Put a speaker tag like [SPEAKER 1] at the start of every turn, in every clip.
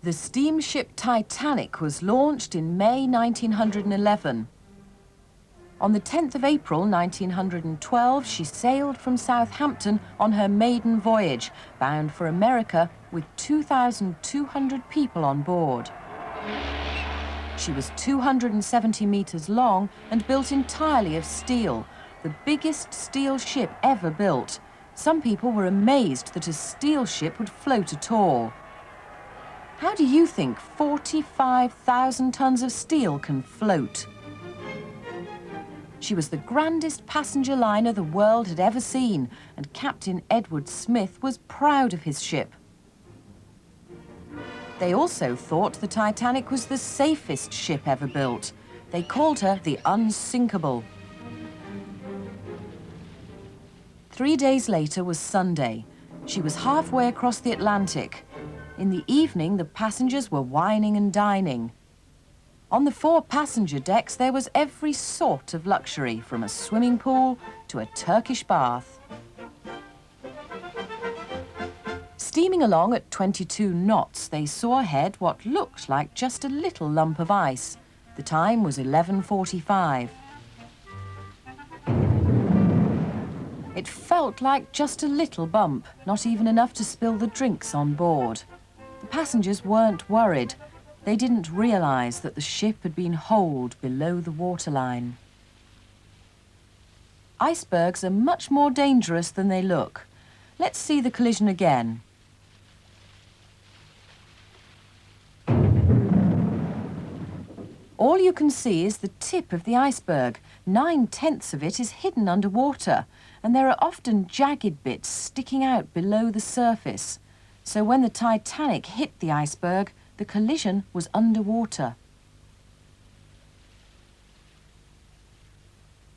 [SPEAKER 1] The steamship Titanic was launched in May 1911. On the 10th of April 1912, she sailed from Southampton on her maiden voyage, bound for America with 2,200 people on board. She was 270 meters long and built entirely of steel, the biggest steel ship ever built. Some people were amazed that a steel ship would float at all. How do you think 45,000 tons of steel can float? She was the grandest passenger liner the world had ever seen, and Captain Edward Smith was proud of his ship. They also thought the Titanic was the safest ship ever built. They called her the Unsinkable. 3 days later was Sunday. She was halfway across the Atlantic. In the evening, the passengers were wining and dining. On the 4 passenger decks, there was every sort of luxury, from a swimming pool to a Turkish bath. Steaming along at 22 knots, they saw ahead what looked like just a little lump of ice. The time was 11:45. It felt like just a little bump, not even enough to spill the drinks on board. The passengers weren't worried. They didn't realize that the ship had been holed below the waterline. Icebergs are much more dangerous than they look. Let's see the collision again. All you can see is the tip of the iceberg. 9/10 of it is hidden underwater, and there are often jagged bits sticking out below the surface. So when the Titanic hit the iceberg, the collision was underwater.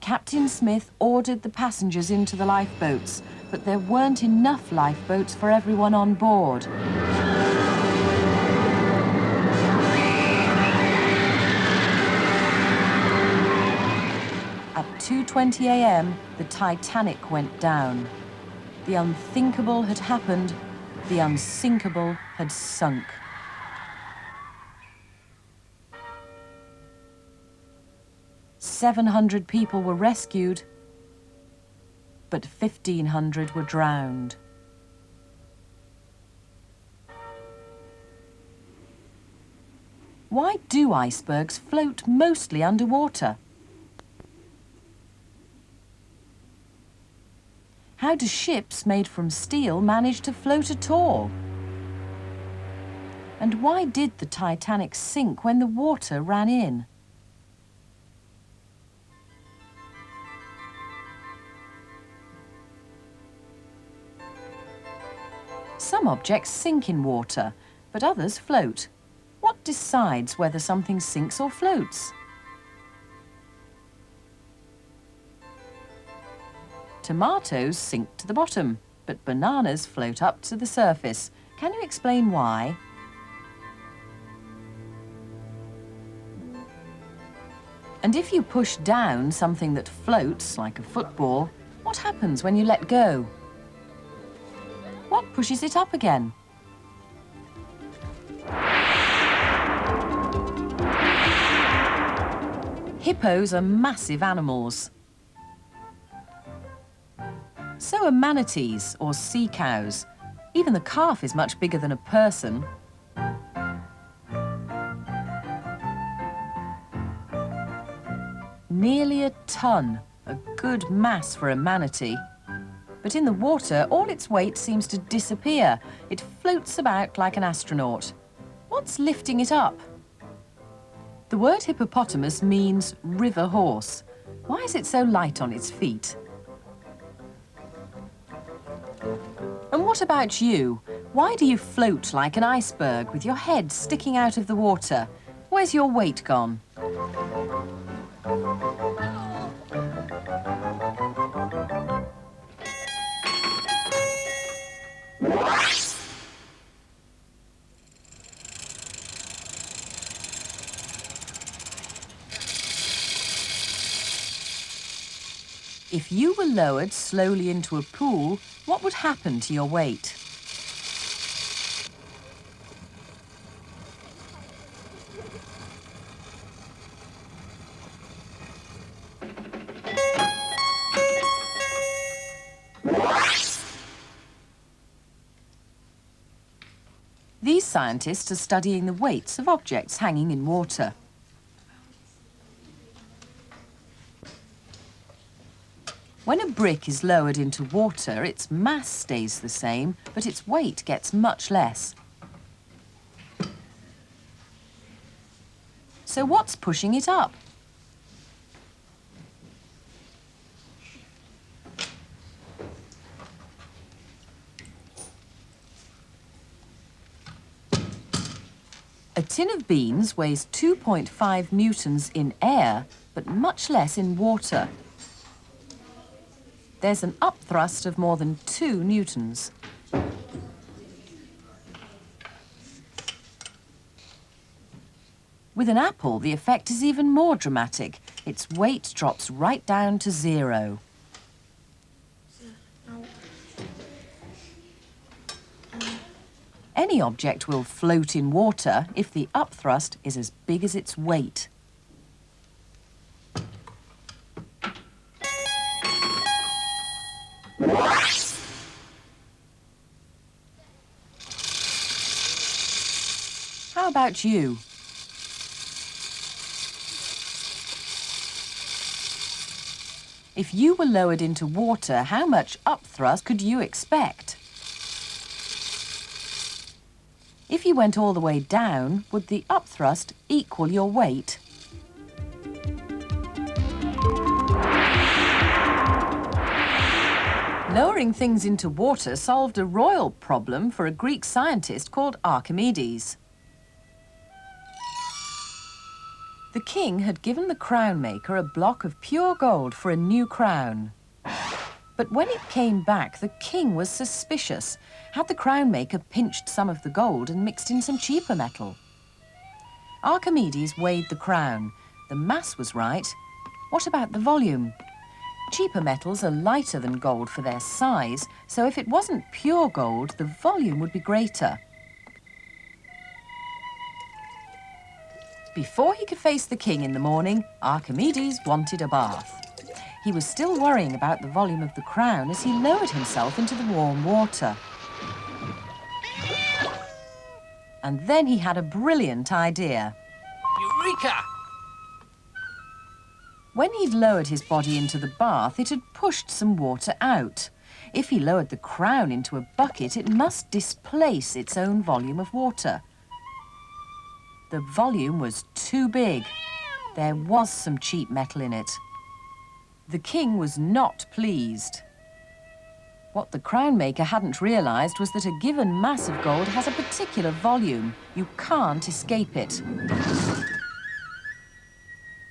[SPEAKER 1] Captain Smith ordered the passengers into the lifeboats, but there weren't enough lifeboats for everyone on board. At 2:20 a.m., the Titanic went down. The unthinkable had happened. The unsinkable had sunk. "700 people were rescued, but 1,500 were drowned." Why do icebergs float mostly underwater? How do ships made from steel manage to float at all? And why did the Titanic sink when the water ran in? Some objects sink in water, but others float. What decides whether something sinks or floats? Tomatoes sink to the bottom, but bananas float up to the surface. Can you explain why? And if you push down something that floats, like a football, what happens when you let go? What pushes it up again? Hippos are massive animals. So are manatees, or sea cows. Even the calf is much bigger than a person. Nearly a ton, a good mass for a manatee. But in the water, all its weight seems to disappear. It floats about like an astronaut. What's lifting it up? The word hippopotamus means river horse. Why is it so light on its feet? And what about you? Why do you float like an iceberg with your head sticking out of the water? Where's your weight gone? If you were lowered slowly into a pool, what would happen to your weight? scientists are studying the weights of objects hanging in water. When a brick is lowered into water, its mass stays the same, but its weight gets much less. So what's pushing it up? A tin of beans weighs 2.5 newtons in air, but much less in water. There's an upthrust of more than 2 newtons. With an apple, the effect is even more dramatic. Its weight drops right down to 0. Any object will float in water if the upthrust is as big as its weight. How about you? If you were lowered into water, how much upthrust could you expect? If you went all the way down, would the upthrust equal your weight? Lowering things into water solved a royal problem for a Greek scientist called Archimedes. The king had given the crown maker a block of pure gold for a new crown. But when it came back, the king was suspicious. Had the crown maker pinched some of the gold and mixed in some cheaper metal? Archimedes weighed the crown. The mass was right. What about the volume? Cheaper metals are lighter than gold for their size, so if it wasn't pure gold, the volume would be greater. Before he could face the king in the morning, Archimedes wanted a bath. He was still worrying about the volume of the crown as he lowered himself into the warm water. And then he had a brilliant idea.
[SPEAKER 2] Eureka!
[SPEAKER 1] When he'd lowered his body into the bath, it had pushed some water out. If he lowered the crown into a bucket, it must displace its own volume of water. The volume was too big. There was some cheap metal in it. The king was not pleased. What the crown maker hadn't realised was that a given mass of gold has a particular volume. You can't escape it.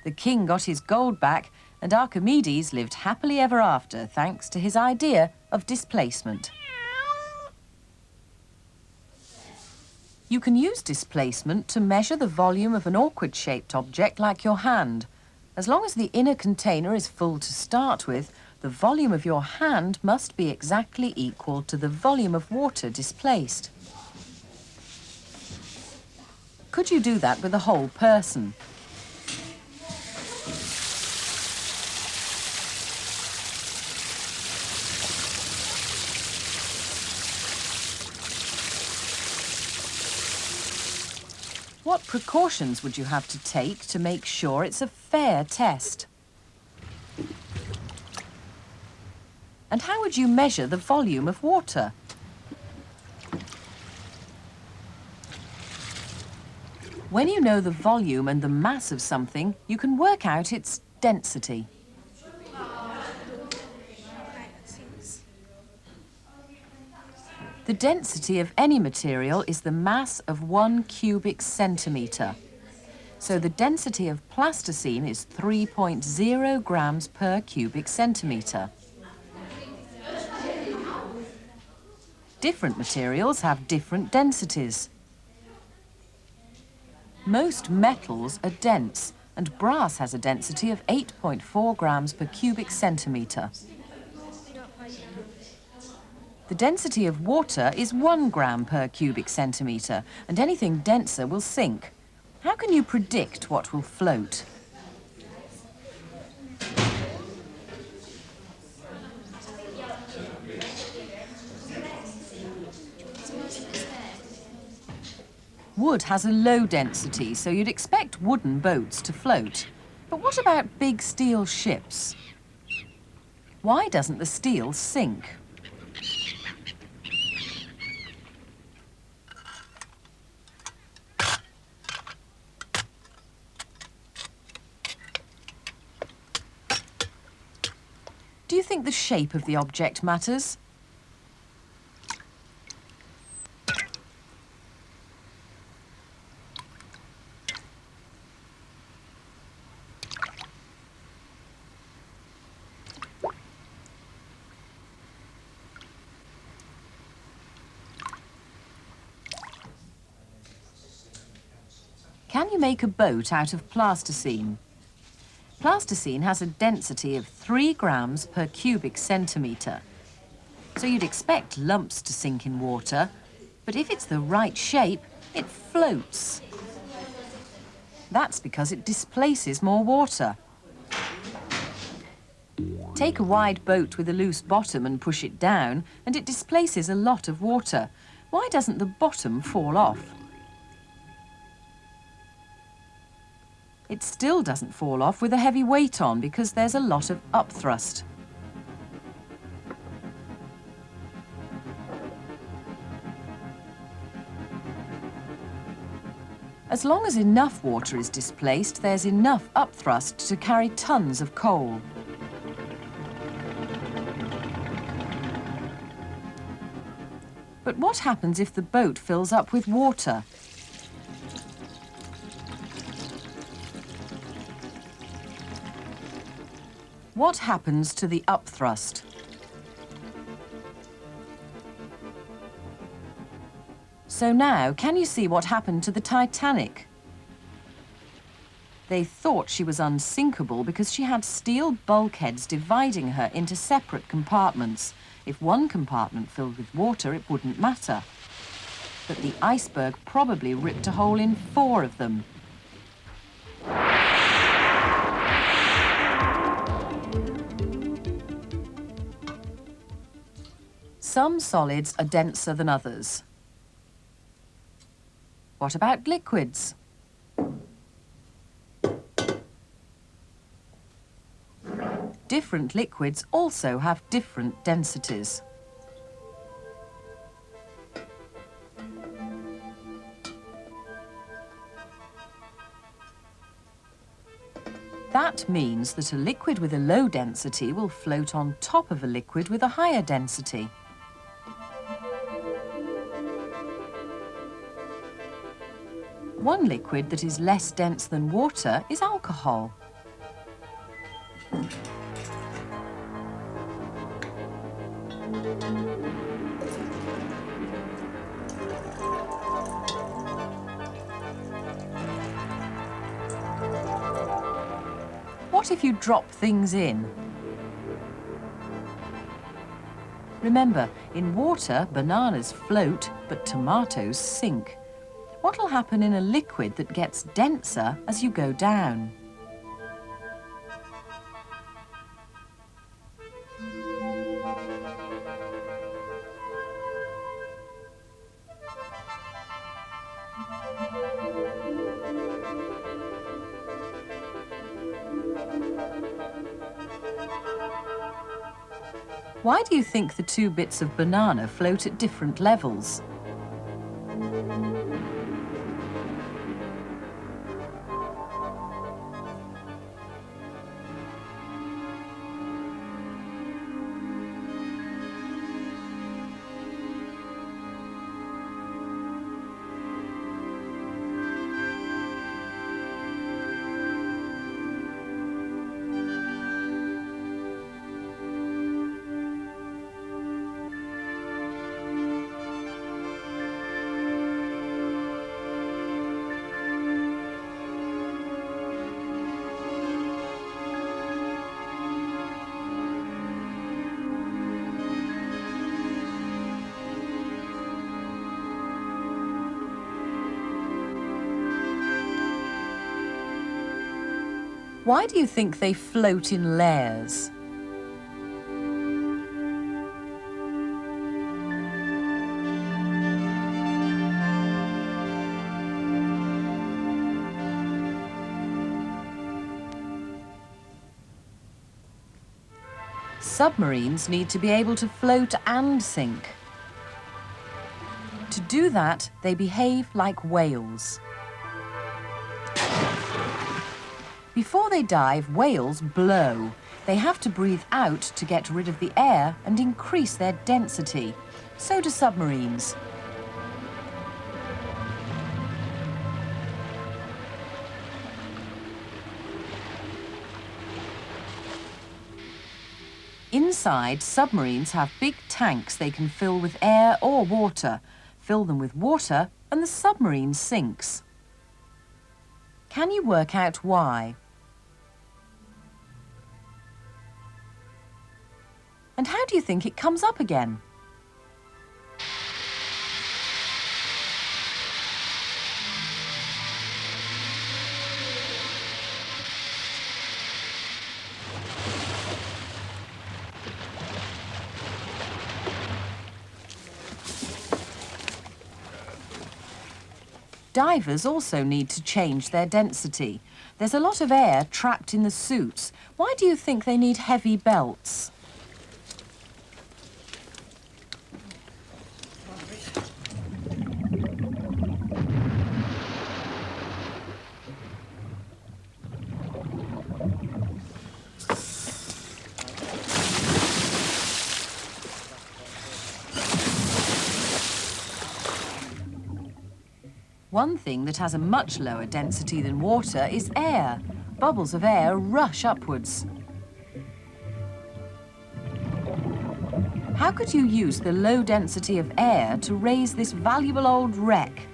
[SPEAKER 1] The king got his gold back, and Archimedes lived happily ever after, thanks to his idea of displacement. You can use displacement to measure the volume of an awkward-shaped object like your hand. As long as the inner container is full to start with, the volume of your hand must be exactly equal to the volume of water displaced. Could you do that with a whole person? What precautions would you have to take to make sure it's a fair test? And how would you measure the volume of water? When you know the volume and the mass of something, you can work out its density. The density of any material is the mass of 1 cubic centimetre. So the density of plasticine is 3.0 grams per cubic centimetre. Different materials have different densities. Most metals are dense, and brass has a density of 8.4 grams per cubic centimetre. The density of water is 1 gram per cubic centimetre, and anything denser will sink. How can you predict what will float? Wood has a low density, so you'd expect wooden boats to float. But what about big steel ships? Why doesn't the steel sink? Do you think the shape of the object matters? Can you make a boat out of plasticine? Plasticine has a density of 3 grams per cubic centimetre. So you'd expect lumps to sink in water, but if it's the right shape, it floats. That's because it displaces more water. Take a wide boat with a loose bottom and push it down, and it displaces a lot of water. Why doesn't the bottom fall off? It still doesn't fall off with a heavy weight on because there's a lot of upthrust. As long as enough water is displaced, there's enough upthrust to carry tons of coal. But what happens if the boat fills up with water? What happens to the upthrust? So now, can you see what happened to the Titanic? They thought she was unsinkable because she had steel bulkheads dividing her into separate compartments. If one compartment filled with water, it wouldn't matter. But the iceberg probably ripped a hole in 4 of them. Some solids are denser than others. What about liquids? Different liquids also have different densities. That means that a liquid with a low density will float on top of a liquid with a higher density. One liquid that is less dense than water is alcohol. What if you drop things in? Remember, in water, bananas float, but tomatoes sink. What'll happen in a liquid that gets denser as you go down? Why do you think the 2 bits of banana float at different levels? Why do you think they float in layers? Submarines need to be able to float and sink. To do that, they behave like whales. Before they dive, whales blow. They have to breathe out to get rid of the air and increase their density. So do submarines. Inside, submarines have big tanks they can fill with air or water. Fill them with water and the submarine sinks. Can you work out why? And how do you think it comes up again? Divers also need to change their density. There's a lot of air trapped in the suits. Why do you think they need heavy belts? One thing that has a much lower density than water is air. Bubbles of air rush upwards. How could you use the low density of air to raise this valuable old wreck?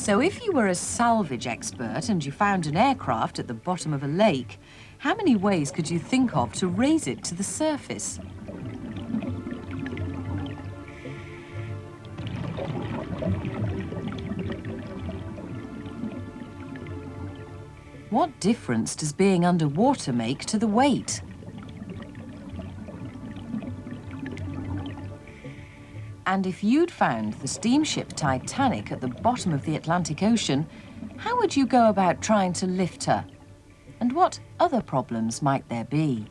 [SPEAKER 1] So if you were a salvage expert and you found an aircraft at the bottom of a lake, how many ways could you think of to raise it to the surface? What difference does being underwater make to the weight? And if you'd found the steamship Titanic at the bottom of the Atlantic Ocean, how would you go about trying to lift her? And what other problems might there be?